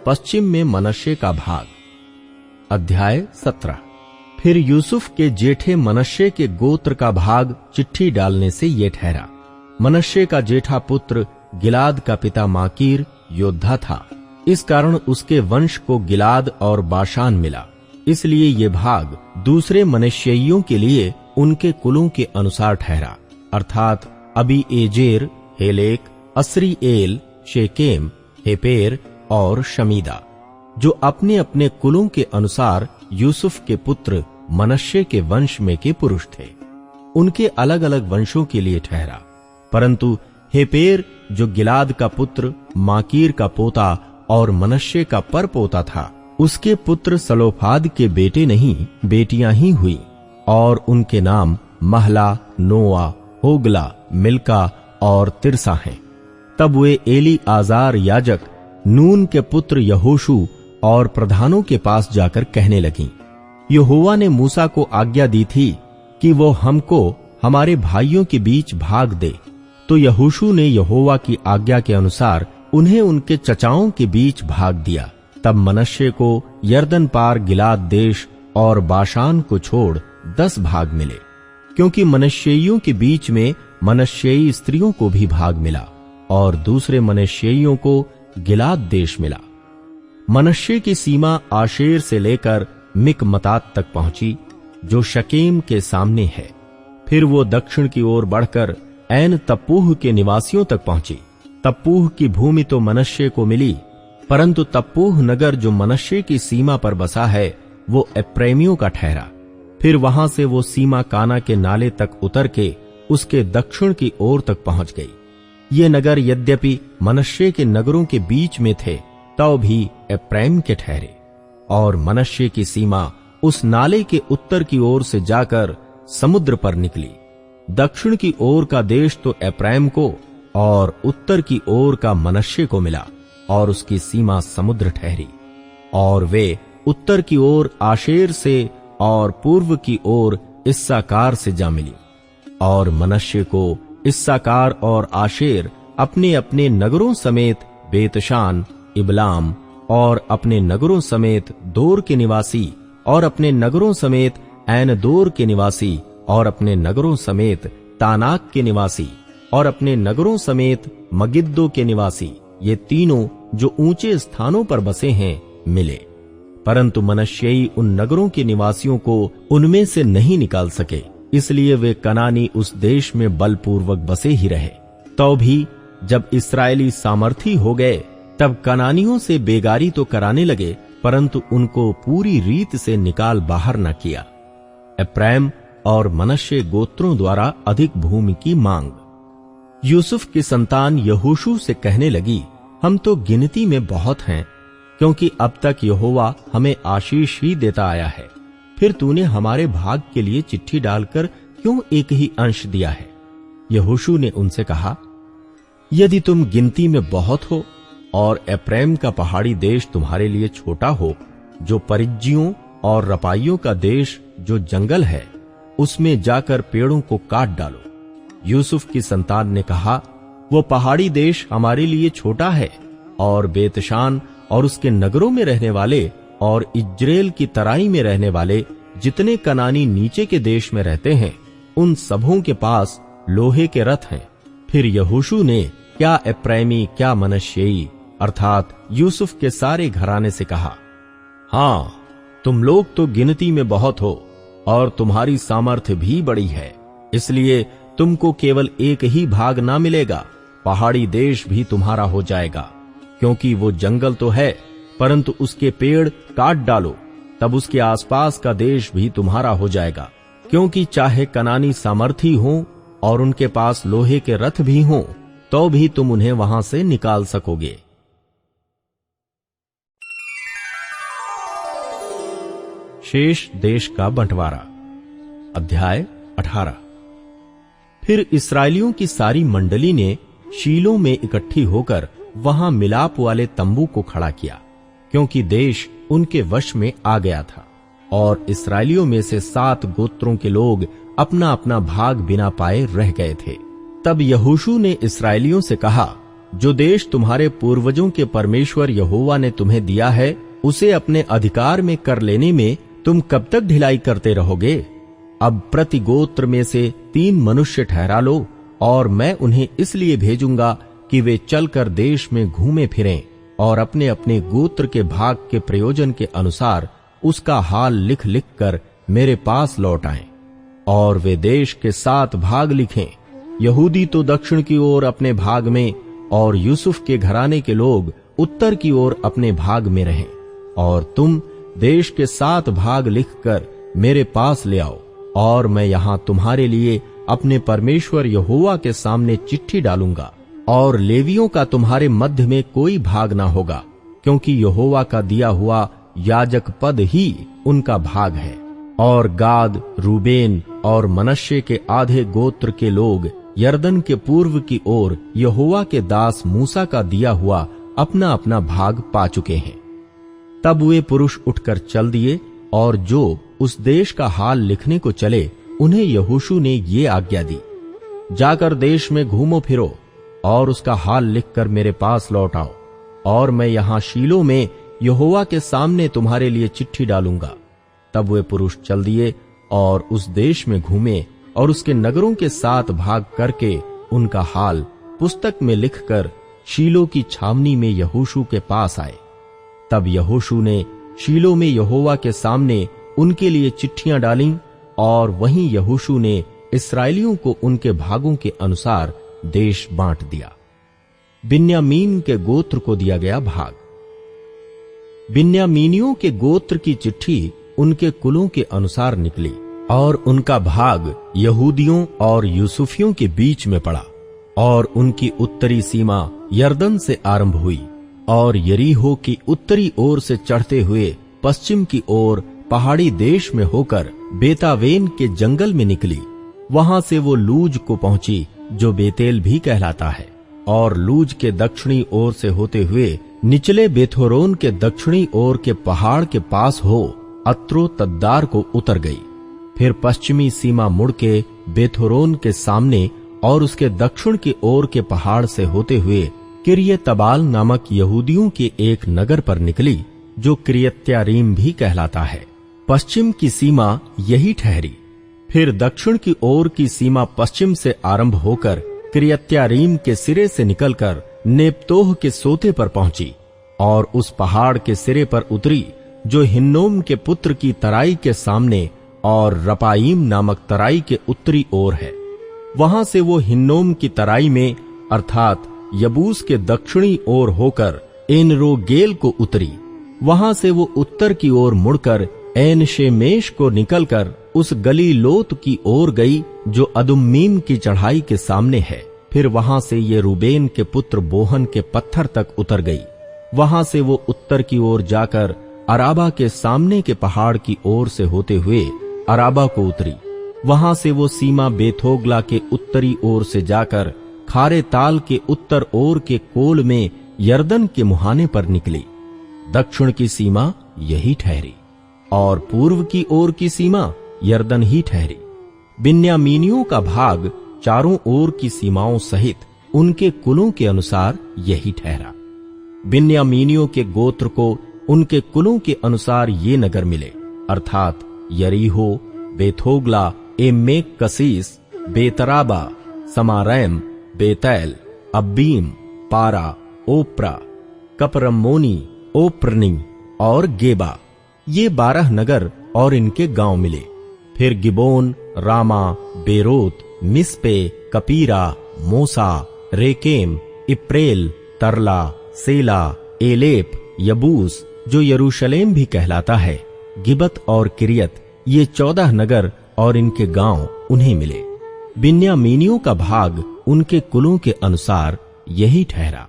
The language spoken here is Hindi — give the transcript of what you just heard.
पश्चिम में मनश्शे का भाग। अध्याय 17। फिर यूसुफ के जेठे मनश्शे के गोत्र का भाग चिट्ठी डालने से ये ठहरा। मनश्शे का जेठा पुत्र गिलाद का पिता माकीर योद्धा था, इस कारण उसके वंश को गिलाद और बाशान मिला। इसलिए ये भाग दूसरे मनश्शेइयों के लिए उनके कुलों के अनुसार ठहरा, अर्थात अबीएजेर, हेलेक, अस्रीएल, शेकेम, हेपेर और शमीदा, जो अपने अपने कुलों के अनुसार यूसुफ के पुत्र मनश्शे के वंश में के पुरुष थे। उनके अलग अलग वंशों के लिए ठहरा। परंतु हेपेर, जो गिलाद का पुत्र माकीर का पोता और मनश्शे का परपोता था, उसके पुत्र सलोफाद के बेटे नहीं बेटियां ही हुई, और उनके नाम महला, नोआ, होगला, मिल्का और तिरसा हैं। तब वे एली आजार याजक, नून के पुत्र यहोशू और प्रधानों के पास जाकर कहने लगीं, यहोवा ने मूसा को आज्ञा दी थी कि वो हमको हमारे भाइयों के बीच भाग दे। तो यहोशू ने यहोवा की आज्ञा के अनुसार उन्हें उनके चचाओं के बीच भाग दिया। तब मनश्शे को यरदन पार गिलाद देश और बाशान को छोड़ 10 भाग मिले, क्योंकि मनश्शेइयों के बीच में मनश्शेई स्त्रियों को भी भाग मिला और दूसरे मनश्शेइयों को गिलाद देश मिला। मनश्शे की सीमा आशेर से लेकर मिकमतात तक पहुंची, जो शकेम के सामने है। फिर वो दक्षिण की ओर बढ़कर ऐन तप्पूह के निवासियों तक पहुंची। तप्पूह की भूमि तो मनश्शे को मिली, परंतु तप्पूह नगर जो मनश्शे की सीमा पर बसा है, वो एप्रैमियों का ठहरा। फिर वहां से वो सीमा काना के नाले तक उतर के उसके दक्षिण की ओर तक पहुंच गई। ये नगर यद्यपि मनश्शे के नगरों के बीच में थे, तो भी एप्रैम के ठहरे। और मनश्शे की सीमा उस नाले के उत्तर की ओर से जाकर समुद्र पर निकली। दक्षिण की ओर का देश तो एप्रैम को और उत्तर की ओर का मनश्शे को मिला, और उसकी सीमा समुद्र ठहरी। और वे उत्तर की ओर आशेर से और पूर्व की ओर इस्साकार से जा मिली। और मनश्शे को इस्साकार और आशेर अपने अपने नगरों समेत बेतशान, इबलाम और अपने नगरों समेत दोर के निवासी, और अपने नगरों समेत ऐन दोर के निवासी, और अपने नगरों समेत तानाक के निवासी, और अपने नगरों समेत मगिद्दो के निवासी, ये तीनों जो ऊंचे स्थानों पर बसे हैं, मिले। परंतु मनश्शेई उन नगरों के निवासियों को उनमें से नहीं निकाल सके, इसलिए वे कनानी उस देश में बलपूर्वक बसे ही रहे। तो भी जब इस्राएली सामर्थी हो गए, तब कनानियों से बेगारी तो कराने लगे, परंतु उनको पूरी रीत से निकाल बाहर न किया। एप्रैम और मनश्शे गोत्रों द्वारा अधिक भूमि की मांग। यूसुफ की संतान यहोशू से कहने लगी, हम तो गिनती में बहुत हैं, क्योंकि अब तक यहोवा हमें आशीष ही देता आया है। फिर तूने हमारे भाग के लिए चिट्ठी डालकर क्यों एक ही अंश दिया है? यहोशू ने उनसे कहा, यदि तुम गिनती में बहुत हो और एप्रैम का पहाड़ी देश तुम्हारे लिए छोटा हो, जो परिज्जियों और रपाइयों का देश जो जंगल है, उसमें जाकर पेड़ों को काट डालो। यूसुफ की संतान ने कहा, वो पहाड़ी देश हमारे लिए छोटा है, और बेतशान और उसके नगरों में रहने वाले और इज्रेल की तराई में रहने वाले जितने कनानी नीचे के देश में रहते हैं, उन सबों के पास लोहे के रथ हैं। फिर यहोशू ने क्या एप्रैमी क्या मनश्शेई अर्थात यूसुफ के सारे घराने से कहा, हाँ, तुम लोग तो गिनती में बहुत हो और तुम्हारी सामर्थ्य भी बड़ी है, इसलिए तुमको केवल एक ही भाग ना मिलेगा, पहाड़ी देश भी तुम्हारा हो जाएगा। क्योंकि वो जंगल तो है, परंतु उसके पेड़ काट डालो, तब उसके आसपास का देश भी तुम्हारा हो जाएगा। क्योंकि चाहे कनानी सामर्थी हों और उनके पास लोहे के रथ भी हों, तो भी तुम उन्हें वहां से निकाल सकोगे। शेष देश का बंटवारा। अध्याय 18। फिर इस्राएलियों की सारी मंडली ने शीलो में इकट्ठी होकर वहां मिलाप वाले तंबू को खड़ा किया, क्योंकि देश उनके वश में आ गया था। और इस्राएलियों में से 7 गोत्रों के लोग अपना अपना भाग बिना पाए रह गए थे। तब यहोशू ने इस्राएलियों से कहा, जो देश तुम्हारे पूर्वजों के परमेश्वर यहोवा ने तुम्हें दिया है, उसे अपने अधिकार में कर लेने में तुम कब तक ढिलाई करते रहोगे? अब प्रति गोत्र में से 3 मनुष्य ठहरा लो, और मैं उन्हें इसलिए भेजूंगा कि वे चलकर देश में घूमे फिरें और अपने अपने गोत्र के भाग के प्रयोजन के अनुसार उसका हाल लिख लिख कर मेरे पास लौट आएं। और वे देश के 7 भाग लिखें। यहूदी तो दक्षिण की ओर अपने भाग में, और यूसुफ के घराने के लोग उत्तर की ओर अपने भाग में रहें। और तुम देश के 7 भाग लिखकर मेरे पास ले आओ, और मैं यहां तुम्हारे लिए अपने परमेश्वर यहोवा के सामने चिट्ठी डालूंगा। और लेवियों का तुम्हारे मध्य में कोई भाग ना होगा, क्योंकि यहोवा का दिया हुआ याजक पद ही उनका भाग है। और गाद, रूबेन और मनश्शे के आधे गोत्र के लोग यरदन के पूर्व की ओर यहोवा के दास मूसा का दिया हुआ अपना अपना भाग पा चुके हैं। तब वे पुरुष उठकर चल दिए, और जो उस देश का हाल लिखने को चले, उन्हें यहोशू ने ये आज्ञा दी, जाकर देश में घूमो फिरो और उसका हाल लिखकर मेरे पास लौट आओ, और मैं यहां शीलो में यहोवा के सामने तुम्हारे लिए चिट्ठी डालूंगा। तब वे पुरुष चल दिए और उस देश में घूमे, और उसके नगरों के 7 भाग करके उनका हाल पुस्तक में लिखकर शीलो की छावनी में यहोशू के पास आए। तब यहोशू ने शीलो में यहोवा के सामने उनके लिए चिट्ठियां डालीं, और वहीं यहोशू ने इस्राएलियों को उनके भागों के अनुसार देश बांट दिया। बिन्यामीन के गोत्र को दिया गया भाग। बिन्यामीनियों के गोत्र की चिट्ठी उनके कुलों के अनुसार निकली, और उनका भाग यहूदियों और यूसुफियों के बीच में पड़ा। और उनकी उत्तरी सीमा यरदन से आरंभ हुई, और यरीहो की उत्तरी ओर से चढ़ते हुए पश्चिम की ओर पहाड़ी देश में होकर बेतावेन के जंगल में निकली। वहां से वो लूज को पहुंची, जो बेतेल भी कहलाता है, और लूज के दक्षिणी ओर से होते हुए निचले बेथोरोन के दक्षिणी ओर के पहाड़ के पास हो अत्रो तद्दार को उतर गई। फिर पश्चिमी सीमा मुड़ के बेथोरोन के सामने और उसके दक्षिण की ओर के पहाड़ से होते हुए किर्यतबाल नामक यहूदियों के एक नगर पर निकली, जो किर्यत्यारीम भी कहलाता है। पश्चिम की सीमा यही ठहरी। फिर दक्षिण की ओर की सीमा पश्चिम से आरंभ होकर किर्यत्यारीम के सिरे से निकलकर नेप्तोह के सोते पर पहुंची, और उस पहाड़ के सिरे पर उतरी जो हिन्नोम के पुत्र की तराई के सामने और रपाईम नामक तराई के उत्तरी ओर है। वहां से वो हिन्नोम की तराई में अर्थात यबूस के दक्षिणी ओर होकर एनरोगेल को उतरी। वहां से वो उत्तर की ओर मुड़कर एन शेमेश को निकलकर उस गली लोत की ओर गई, जो अदुम्मीम की चढ़ाई के सामने है। फिर वहां से ये रूबेन के पुत्र बोहन के पत्थर तक उतर गई। वहां से वो उत्तर की ओर जाकर अराबा के सामने के पहाड़ की ओर से होते हुए अराबा को उतरी। वहां से वो सीमा बेथोगला के उत्तरी ओर से जाकर खारे ताल के उत्तर ओर के कोल में यरदन के मुहाने पर निकली। दक्षिण की सीमा यही ठहरी, और पूर्व की ओर की सीमा यरदन ही ठहरी। बिन्यामीनियों का भाग चारों ओर की सीमाओं सहित उनके कुलों के अनुसार यही ठहरा। बिन्यामीनियों के गोत्र को उनके कुलों के अनुसार ये नगर मिले, अर्थात यरीहो, बेथोगला, एमेक कसीस, बेतराबा, समारैम, बेतैल, अब्बीम, पारा, ओप्रा, कपरम्मोनी, ओप्रनी और गेबा। ये 12 नगर और इनके गांव मिले। फिर गिबोन, रामा, बेरोत, मिस्पे, कपीरा, मोसा, रेकेम, इप्रेल, तरला, सेला, एलेप, यबूस जो यरूशलेम भी कहलाता है, गिबत और किरियत, ये 14 नगर और इनके गांव उन्हें मिले। बिन्यामीनियों का भाग उनके कुलों के अनुसार यही ठहरा।